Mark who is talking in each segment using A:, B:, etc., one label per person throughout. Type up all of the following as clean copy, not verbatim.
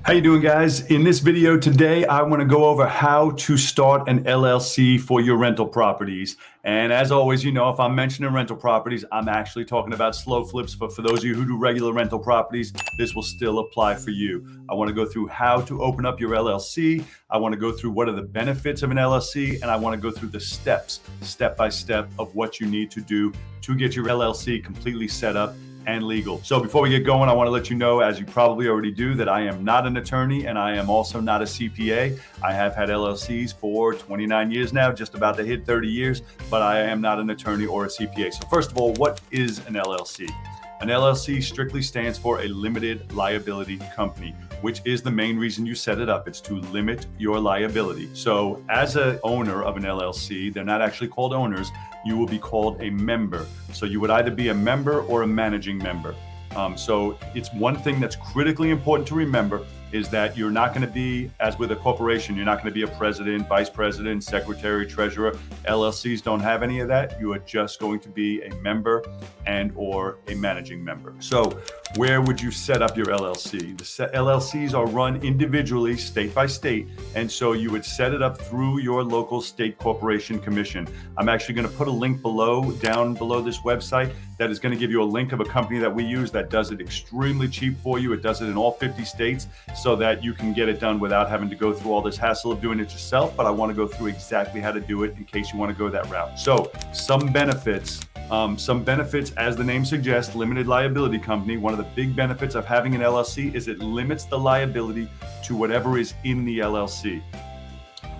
A: How you doing, guys? In this video today, I want to go over how to start an LLC for your rental properties. And as always, if I'm mentioning rental properties, I'm actually talking about slow flips. But for those of you who do regular rental properties, this will still apply for you. I want to go through how to open up your LLC. I want to go through what are the benefits of an LLC, and I want to go through the steps, step by step, of what you need to do to get your LLC completely set up and legal. So before we get going, I want to let you know, as you probably already do, that I am not an attorney and I am also not a CPA. I have had LLCs for 29 years now, just about to hit 30 years, but I am not an attorney or a CPA. So first of all, what is an LLC? An LLC strictly stands for a limited liability company, which is the main reason you set it up. It's to limit your liability. So as an owner of an LLC, they're not actually called owners, you will be called a member. So you would either be a member or a managing member. So it's one thing that's critically important to remember is that you're not going to be, as with a corporation, you're not going to be a president, vice president, secretary, treasurer. LLCs don't have any of that. You are just going to be a member and or a managing member. So where would you set up your LLC? The LLCs are run individually, state by state. And so you would set it up through your local state corporation commission. I'm actually going to put a link down below this website that is going to give you a link of a company that we use that does it extremely cheap for you. It does it in all 50 states so that you can get it done without having to go through all this hassle of doing it yourself. But I want to go through exactly how to do it in case you want to go that route. So some benefits, as the name suggests, limited liability company. One of the big benefits of having an LLC is it limits the liability to whatever is in the LLC.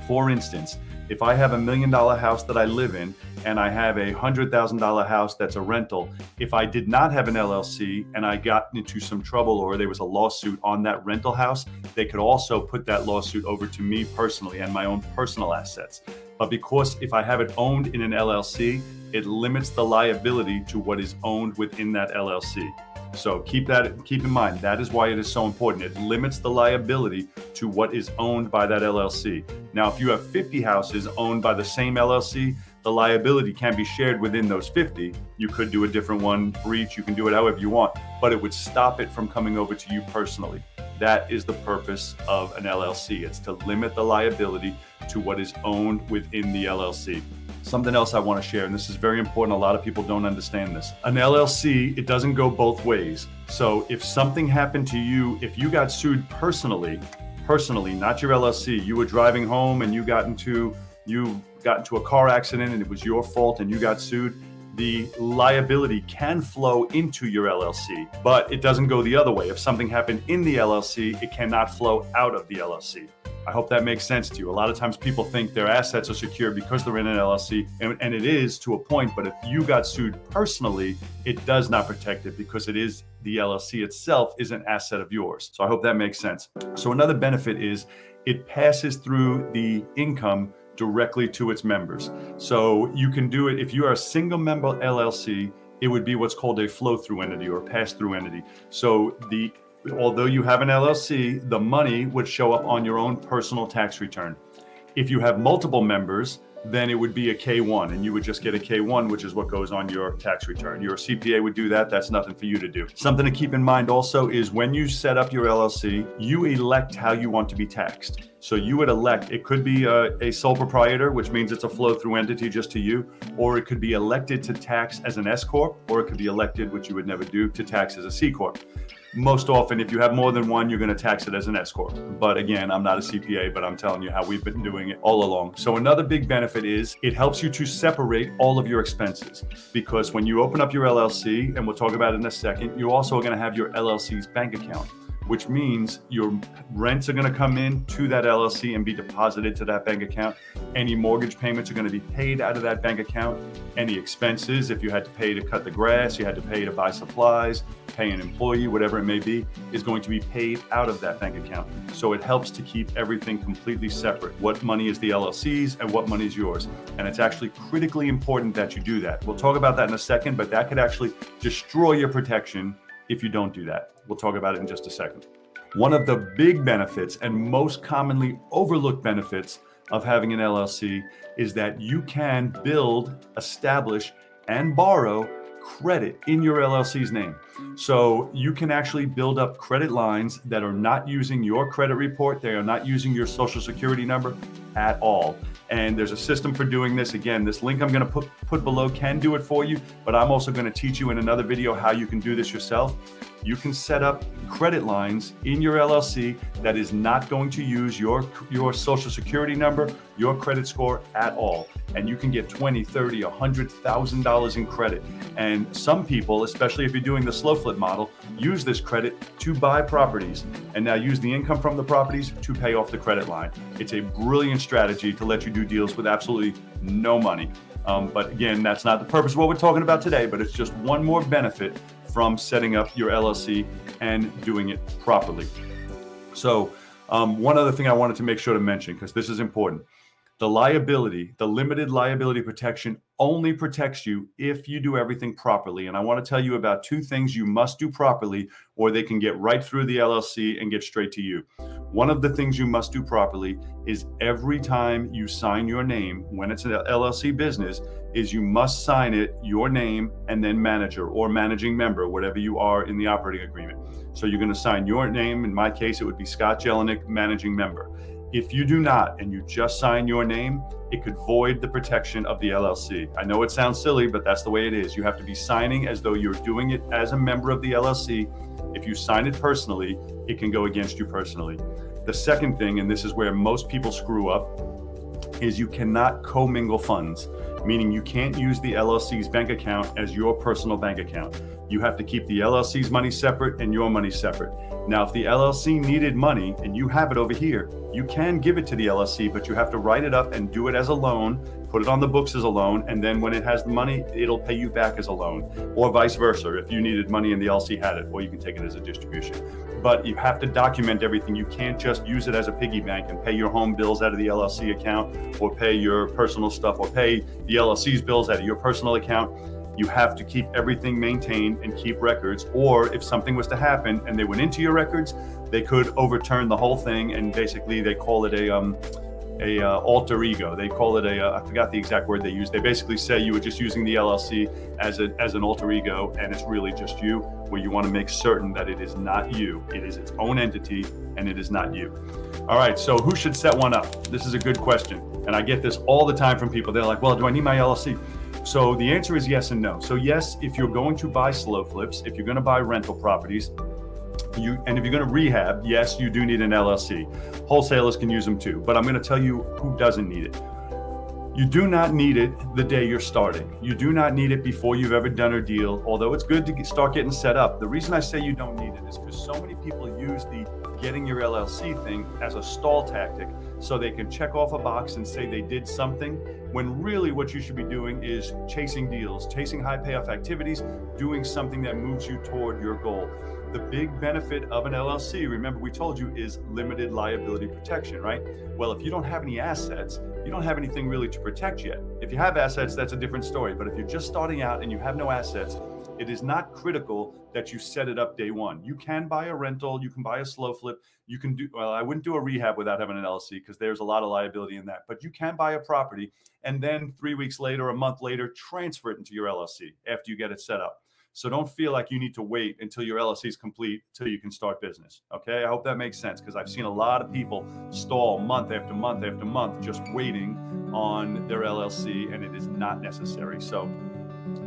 A: For instance, if I have $1 million house that I live in and I have a $100,000 house that's a rental, if I did not have an LLC and I got into some trouble or there was a lawsuit on that rental house, they could also put that lawsuit over to me personally and my own personal assets. But because if I have it owned in an LLC, it limits the liability to what is owned within that LLC. So keep in mind. That is why it is so important. It limits the liability to what is owned by that LLC. Now, if you have 50 houses owned by the same LLC, the liability can be shared within those 50. You could do a different one for each. You can do it however you want, but it would stop it from coming over to you personally. That is the purpose of an LLC. It's to limit the liability to what is owned within the LLC. Something else I want to share, and this is very important. A lot of people don't understand this. An LLC, it doesn't go both ways. So if something happened to you, if you got sued personally, not your LLC, you were driving home and you got into a car accident and it was your fault and you got sued, the liability can flow into your LLC, but it doesn't go the other way. If something happened in the LLC, it cannot flow out of the LLC. I hope that makes sense to you. A lot of times people think their assets are secure because they're in an LLC, and it is to a point, but if you got sued personally, it does not protect it because it is the LLC itself is an asset of yours. So I hope that makes sense. So another benefit is it passes through the income directly to its members. So you can do it if you are a single member LLC, it would be what's called a flow-through entity or pass-through entity. So although you have an LLC, the money would show up on your own personal tax return. If you have multiple members, then it would be a K1 and you would just get a K1, which is what goes on your tax return. Your CPA would do that. That's nothing for you to do. Something to keep in mind also is when you set up your LLC, you elect how you want to be taxed. So you would elect, it could be a sole proprietor, which means it's a flow-through entity just to you, or it could be elected to tax as an S Corp, or it could be elected, which you would never do, to tax as a C Corp. Most often, if you have more than one, you're going to tax it as an S Corp. But again, I'm not a CPA, but I'm telling you how we've been doing it all along. So another big benefit is it helps you to separate all of your expenses, because when you open up your LLC, and we'll talk about it in a second, you're also going to have your LLC's bank account, which means your rents are going to come in to that LLC and be deposited to that bank account. Any mortgage payments are going to be paid out of that bank account. Any expenses, if you had to pay to cut the grass, you had to pay to buy supplies, pay an employee, whatever it may be, is going to be paid out of that bank account. So it helps to keep everything completely separate. What money is the LLC's and what money is yours? And it's actually critically important that you do that. We'll talk about that in a second, but that could actually destroy your protection if you don't do that. We'll talk about it in just a second. One of the big benefits and most commonly overlooked benefits of having an LLC is that you can build, establish, and borrow credit in your LLC's name. So you can actually build up credit lines that are not using your credit report. They are not using your social security number at all. And there's a system for doing this. Again, this link I'm going to put below can do it for you, but I'm also going to teach you in another video how you can do this yourself. You can set up credit lines in your LLC that is not going to use your social security number, your credit score at all. And you can get $20, $30, $100,000 in credit. And some people, especially if you're doing the slow flip model, use this credit to buy properties and now use the income from the properties to pay off the credit line. It's a brilliant strategy to let you do deals with absolutely no money. But again, that's not the purpose of what we're talking about today, but it's just one more benefit from setting up your LLC and doing it properly. So one other thing I wanted to make sure to mention, because this is important. The liability, the limited liability protection only protects you if you do everything properly. And I want to tell you about two things you must do properly, or they can get right through the LLC and get straight to you. One of the things you must do properly is every time you sign your name, when it's an LLC business, is you must sign it, your name, and then manager or managing member, whatever you are in the operating agreement. So you're going to sign your name. In my case, it would be Scott Jelinek, managing member. If you do not, and you just sign your name, it could void the protection of the LLC. I know it sounds silly, but that's the way it is. You have to be signing as though you're doing it as a member of the LLC. If you sign it personally, it can go against you personally. The second thing, and this is where most people screw up, is you cannot commingle funds, meaning you can't use the LLC's bank account as your personal bank account. You have to keep the LLC's money separate and your money separate. Now, if the LLC needed money and you have it over here, you can give it to the LLC, but you have to write it up and do it as a loan, put it on the books as a loan, and then when it has the money, it'll pay you back as a loan, or vice versa. If you needed money and the LLC had it, or you can take it as a distribution. But you have to document everything. You can't just use it as a piggy bank and pay your home bills out of the LLC account, or pay your personal stuff, or pay the LLC's bills out of your personal account. You have to keep everything maintained and keep records, or if something was to happen and they went into your records, they could overturn the whole thing, and basically they call it a alter ego. They call it I forgot the exact word they use. They basically say you were just using the LLC as an alter ego, and it's really just you, where you want to make certain that it is not you. It is its own entity, and it is not you. All right, so who should set one up? This is a good question, and I get this all the time from people. They're like, well, do I need my LLC? So the answer is yes and no. So yes, if you're going to buy slow flips, if you're going to buy rental properties, and if you're going to rehab, yes, you do need an LLC. Wholesalers can use them too, but I'm going to tell you who doesn't need it. You do not need it the day you're starting. You do not need it before you've ever done a deal, although it's good to start getting set up. The reason I say you don't need it is because so many people use the getting your LLC thing as a stall tactic so they can check off a box and say they did something, when really what you should be doing is chasing deals, chasing high payoff activities, doing something that moves you toward your goal. The big benefit of an LLC, remember we told you, is limited liability protection, right? Well, if you don't have any assets, you don't have anything really to protect yet. If you have assets, that's a different story. But if you're just starting out and you have no assets, it is not critical that you set it up day one. You can buy a rental, you can buy a slow flip, you can do, well, I wouldn't do a rehab without having an LLC because there's a lot of liability in that. But you can buy a property and then 3 weeks later, a month later, transfer it into your LLC after you get it set up. So don't feel like you need to wait until your LLC is complete till you can start business. Okay, I hope that makes sense, because I've seen a lot of people stall month after month after month just waiting on their LLC, and it is not necessary. So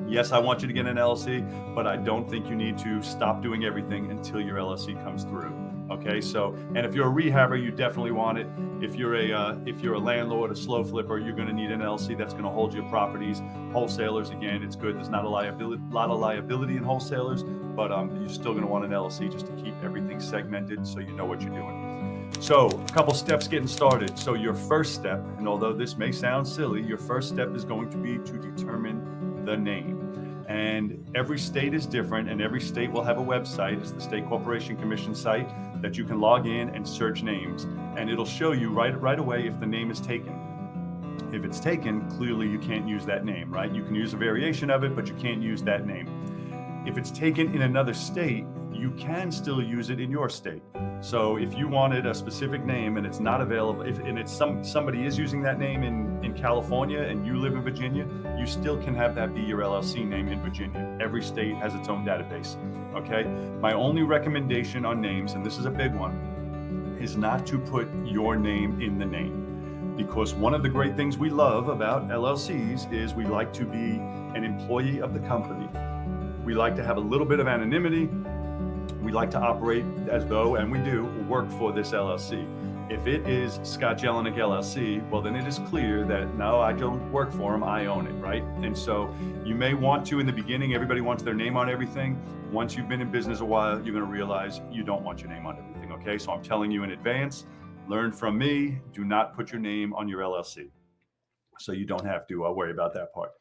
A: yes, I want you to get an LLC, but I don't think you need to stop doing everything until your LLC comes through. Okay, so, and if you're a rehabber, you definitely want it. If you're a landlord, a slow flipper, you're going to need an LLC that's going to hold your properties. Wholesalers, again, it's good. There's not a lot of liability in wholesalers, but you're still going to want an LLC just to keep everything segmented so you know what you're doing. So a couple steps getting started. So your first step, and although this may sound silly, your first step is going to be to determine the name. And every state is different, and every state will have a website. It's the State Corporation Commission site that you can log in and search names, and it'll show you right away if the name is taken. If it's taken, clearly you can't use that name, right? You can use a variation of it, but you can't use that name. If it's taken in another state, you can still use it in your state. So if you wanted a specific name and it's not available, and it's somebody is using that name in California and you live in Virginia, you still can have that be your LLC name in Virginia. Every state has its own database. Okay. My only recommendation on names, and this is a big one, is not to put your name in the name. Because one of the great things we love about LLCs is we like to be an employee of the company. We like to have a little bit of anonymity. We like to operate as though, and we do, work for this LLC. If it is Scott Jelinek LLC, well, then it is clear that no, I don't work for him, I own it, right? And so you may want to, in the beginning, everybody wants their name on everything. Once you've been in business a while, you're going to realize you don't want your name on everything, okay? So I'm telling you in advance, learn from me, do not put your name on your LLC. So you don't have to worry about that part.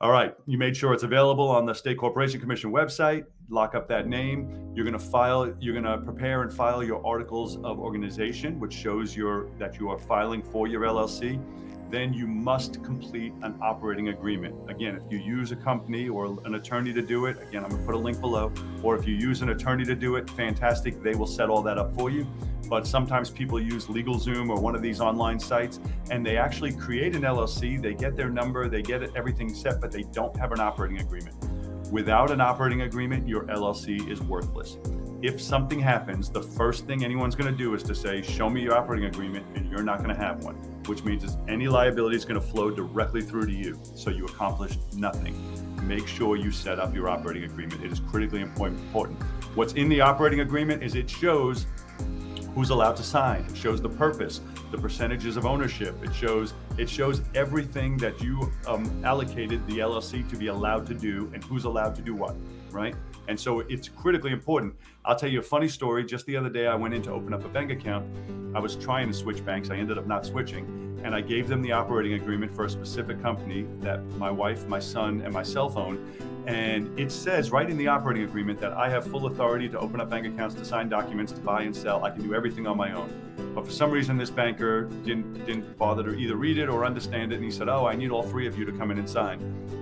A: All right, you made sure it's available on the State Corporation Commission website. Lock up that name. You're going to prepare and file your articles of organization, which shows that you are filing for your LLC. Then you must complete an operating agreement. Again, if you use a company or an attorney to do it, again, I'm going to put a link below. Or if you use an attorney to do it, fantastic. They will set all that up for you. But sometimes people use LegalZoom or one of these online sites, and they actually create an LLC. They get their number, they get everything set, but they don't have an operating agreement. Without an operating agreement, your LLC is worthless. If something happens, the first thing anyone's going to do is to say, show me your operating agreement, and you're not going to have one, which means any liability is going to flow directly through to you. So you accomplished nothing. Make sure you set up your operating agreement. It is critically important. What's in the operating agreement is it shows who's allowed to sign. It shows the purpose, the percentages of ownership. It shows everything that you allocated the LLC to be allowed to do and who's allowed to do what, right? And so it's critically important. I'll tell you a funny story. Just the other day, I went in to open up a bank account. I was trying to switch banks. I ended up not switching. And I gave them the operating agreement for a specific company that my wife, my son, and myself own. And it says right in the operating agreement that I have full authority to open up bank accounts, to sign documents, to buy and sell. I can do everything on my own. But for some reason, this banker didn't bother to either read it or understand it. And he said, oh, I need all three of you to come in and sign.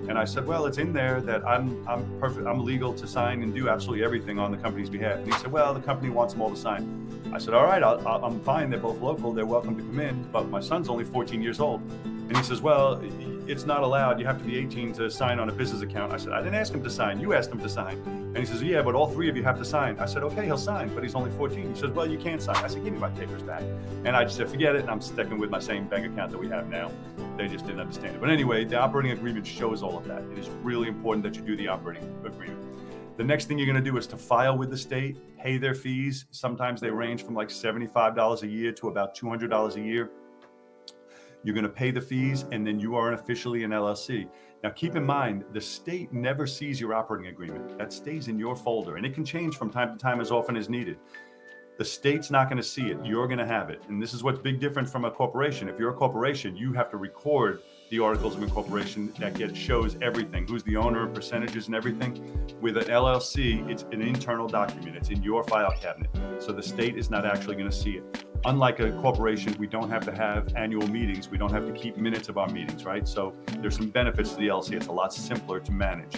A: And I said, well, it's in there that I'm perfect. I'm legal to sign and do absolutely everything on the company's behalf. And he said, well, the company wants them all to sign. I said, all right, I'm fine. They're both local. They're welcome to come in. But my son's only 14 years old. And he says, well, it's not allowed. You have to be 18 to sign on a business account. I said, I didn't ask him to sign. You asked him to sign. And he says, yeah, but all three of you have to sign. I said, okay, he'll sign, but he's only 14. He says, well, you can't sign. I said, give me my papers back. And I just said, forget it. And I'm sticking with my same bank account that we have now. They just didn't understand it. But anyway, the operating agreement shows all of that. It is really important that you do the operating agreement. The next thing you're going to do is to file with the state, pay their fees. Sometimes they range from like $75 a year to about $200 a year. You're going to pay the fees, and then you are officially an LLC. Now, keep in mind, the state never sees your operating agreement. That stays in your folder, and it can change from time to time as often as needed. The state's not going to see it. You're going to have it. And this is what's big different from a corporation. If you're a corporation, you have to record the articles of incorporation that shows everything, who's the owner, percentages, and everything. With an LLC, it's an internal document. It's in your file cabinet. So the state is not actually going to see it. Unlike a corporation, we don't have to have annual meetings. We don't have to keep minutes of our meetings, right? So there's some benefits to the LLC. It's a lot simpler to manage.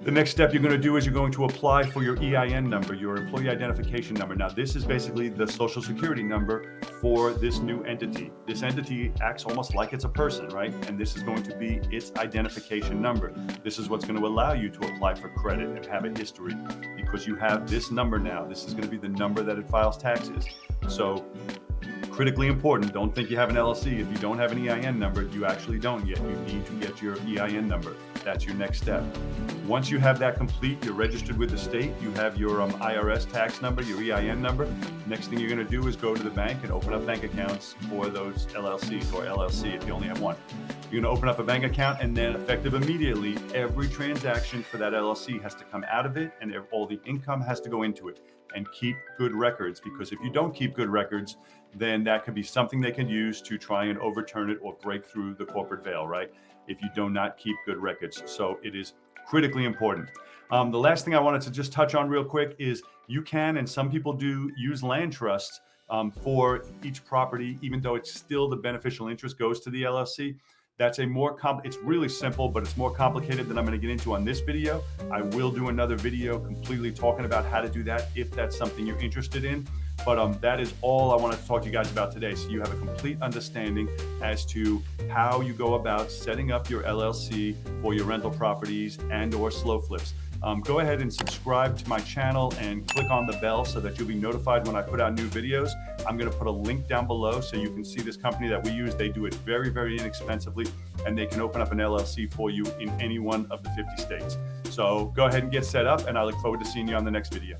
A: The next step you're going to do is you're going to apply for your EIN number, your employee identification number. Now, this is basically the social security number for this new entity. This entity acts almost like it's a person, right? And this is going to be its identification number. This is what's going to allow you to apply for credit and have a history because you have this number now. This is going to be the number that it files taxes. So critically important. Don't think you have an LLC. If you don't have an EIN number, you actually don't yet. You need to get your EIN number. That's your next step. Once you have that complete, you're registered with the state, you have your IRS tax number, your EIN number. Next thing you're going to do is go to the bank and open up bank accounts for those LLCs or LLC if you only have one. You're going to open up a bank account, and then effective immediately, every transaction for that LLC has to come out of it, and all the income has to go into it. And keep good records, because if you don't keep good records, then that could be something they can use to try and overturn it or break through the corporate veil, right? If you do not keep good records. So it is critically important. The last thing I wanted to just touch on real quick is you can, and some people do, use land trusts for each property, even though it's still the beneficial interest goes to the LLC. It's really simple, but it's more complicated than I'm going to get into on this video. I will do another video completely talking about how to do that if that's something you're interested in. But that is all I wanted to talk to you guys about today. So you have a complete understanding as to how you go about setting up your LLC for your rental properties and or slow flips. Go ahead and subscribe to my channel and click on the bell so that you'll be notified when I put out new videos. I'm going to put a link down below so you can see this company that we use. They do it very, very inexpensively, and they can open up an LLC for you in any one of the 50 states. So go ahead and get set up, and I look forward to seeing you on the next video.